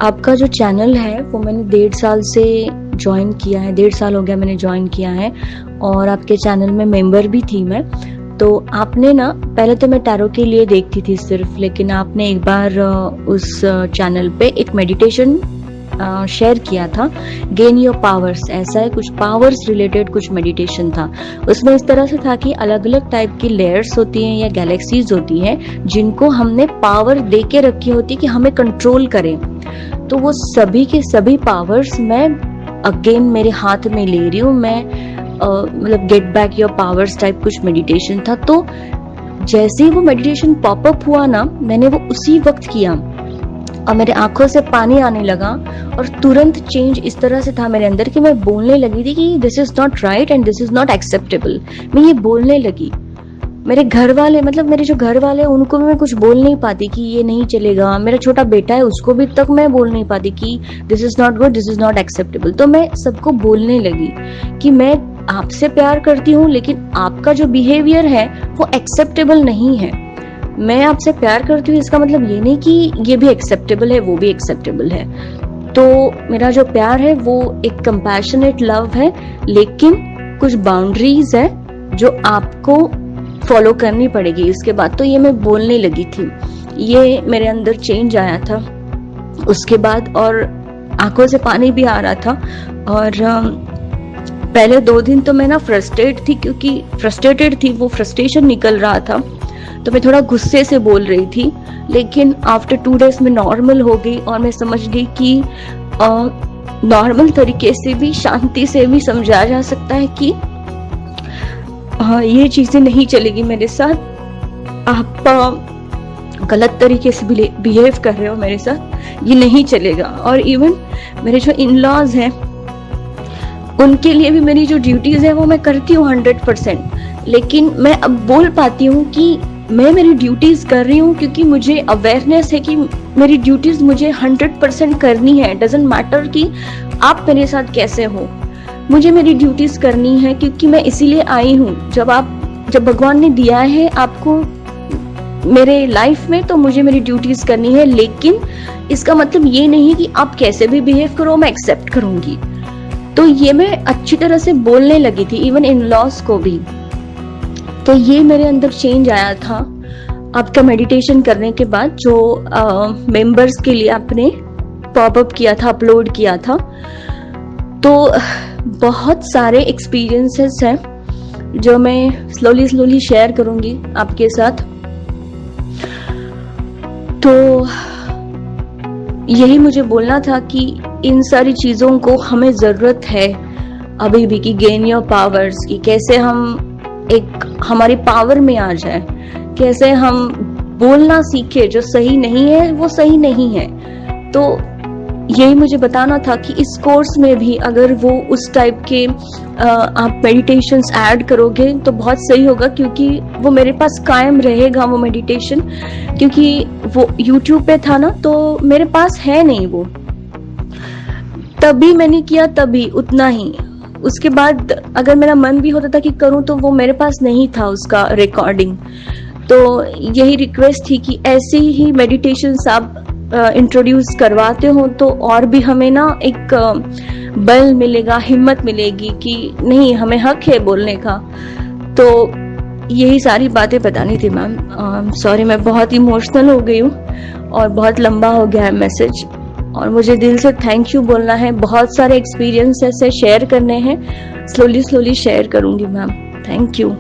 आपका जो चैनल है वो मैंने 1.5 साल से ज्वाइन किया है, 1.5 साल हो गया मैंने ज्वाइन किया है और आपके चैनल में मेंबर भी थी मैं। तो आपने ना, पहले तो मैं टैरो के लिए देखती थी सिर्फ, लेकिन आपने एक बार उस चैनल पे एक मेडिटेशन शेयर किया था, गेन योर पावर्स, ऐसा है कुछ पावर्स रिलेटेड कुछ मेडिटेशन था। उसमें इस तरह से था कि अलग अलग टाइप की लेयर्स होती हैं या गैलेक्सीज होती हैं जिनको हमने पावर दे के रखी होती कि हमें कंट्रोल करें। तो वो सभी के सभी पावर्स मैं अगेन मेरे हाथ में ले रही हूँ। मैं मतलब get back your powers type कुछ मेडिटेशन था। तो जैसे ही वो मेडिटेशन पॉपअप हुआ ना, मैंने वो उसी वक्त किया और मेरे आंखों से पानी आने लगा और तुरंत चेंज इस तरह से था मेरे अंदर कि मैं बोलने लगी थी कि this is not right and this is not acceptable. मैं ये बोलने लगी। मेरे घर वाले, मतलब मेरे जो घर वाले, उनको भी मैं कुछ बोल नहीं पाती कि ये नहीं चलेगा। मेरा छोटा बेटा है, उसको भी तक मैं बोल नहीं पाती कि this is not good, this is not acceptable. तो मैं सबको बोलने लगी कि मैं आपसे प्यार करती हूँ, लेकिन आपका जो बिहेवियर है वो एक्सेप्टेबल नहीं है। मैं आपसे प्यार करती हूँ इसका मतलब ये नहीं कि ये भी एक्सेप्टेबल है, वो भी एक्सेप्टेबल है। तो मेरा जो प्यार है वो एक कंपैशनेट लव है, लेकिन कुछ बाउंड्रीज है जो आपको फॉलो करनी पड़ेगी इसके बाद। तो ये मैं बोलने लगी थी, ये मेरे अंदर चेंज आया था उसके बाद, और आंखों से पानी भी आ रहा था। और पहले 2 दिन तो मैं ना फ्रस्ट्रेटेड थी, वो फ्रस्ट्रेशन निकल रहा था, तो मैं थोड़ा गुस्से से बोल रही थी। लेकिन आफ्टर 2 डेज में नॉर्मल हो गई और मैं समझ गई कि नॉर्मल तरीके से भी, शांति से भी समझाया जा सकता है कि ये चीजें नहीं चलेगी मेरे साथ। आप गलत तरीके से बिहेव कर रहे हो मेरे साथ, ये नहीं चलेगा। और इवन मेरे जो इन लॉज हैं उनके लिए भी मेरी जो ड्यूटीज है वो मैं करती हूँ 100%। लेकिन मैं अब बोल पाती हूँ कि मैं मेरी ड्यूटीज कर रही हूँ क्योंकि मुझे अवेयरनेस है कि मेरी ड्यूटीज मुझे 100% करनी है। डजंट मैटर कि आप मेरे साथ कैसे हो, मुझे मेरी ड्यूटीज करनी है क्योंकि मैं इसीलिए आई हूँ। जब भगवान ने दिया है आपको मेरे लाइफ में, तो मुझे मेरी ड्यूटीज करनी है। लेकिन इसका मतलब ये नहीं कि आप कैसे भी बिहेव करो मैं एक्सेप्ट करूंगी। तो ये मैं अच्छी तरह से बोलने लगी थी, इवन इन लॉज को भी। तो ये मेरे अंदर चेंज आया था आपका मेडिटेशन करने के बाद, जो मेंबर्स के लिए आपने पॉपअप किया था, अपलोड किया था। तो बहुत सारे एक्सपीरियंसेस हैं जो मैं स्लोली शेयर करूंगी आपके साथ। तो यही मुझे बोलना था कि इन सारी चीजों को हमें जरूरत है अभी भी, कि गेन योर पावर्स, कि कैसे हम एक हमारी पावर में आ जाए, कैसे हम बोलना सीखे, जो सही नहीं है वो सही नहीं है। तो यही मुझे बताना था कि इस कोर्स में भी अगर वो उस टाइप के आप मेडिटेशंस ऐड करोगे तो बहुत सही होगा, क्योंकि वो मेरे पास कायम रहेगा वो मेडिटेशन। क्योंकि वो YouTube पे था ना, तो मेरे पास है नहीं वो, तभी मैंने किया, तभी उतना ही। उसके बाद अगर मेरा मन भी होता था कि करूं, तो वो मेरे पास नहीं था उसका रिकॉर्डिंग। तो यही रिक्वेस्ट थी कि ऐसे ही मेडिटेशंस आप इंट्रोड्यूस करवाते हो तो और भी हमें ना एक बल मिलेगा, हिम्मत मिलेगी कि नहीं, हमें हक है बोलने का। तो यही सारी बातें बतानी थी मैम। सॉरी, मैं बहुत इमोशनल हो गई हूँ और बहुत लंबा हो गया है मैसेज, और मुझे दिल से थैंक यू बोलना है। बहुत सारे एक्सपीरियंस ऐसे शेयर करने हैं, स्लोली शेयर करूंगी मैम। Thank you.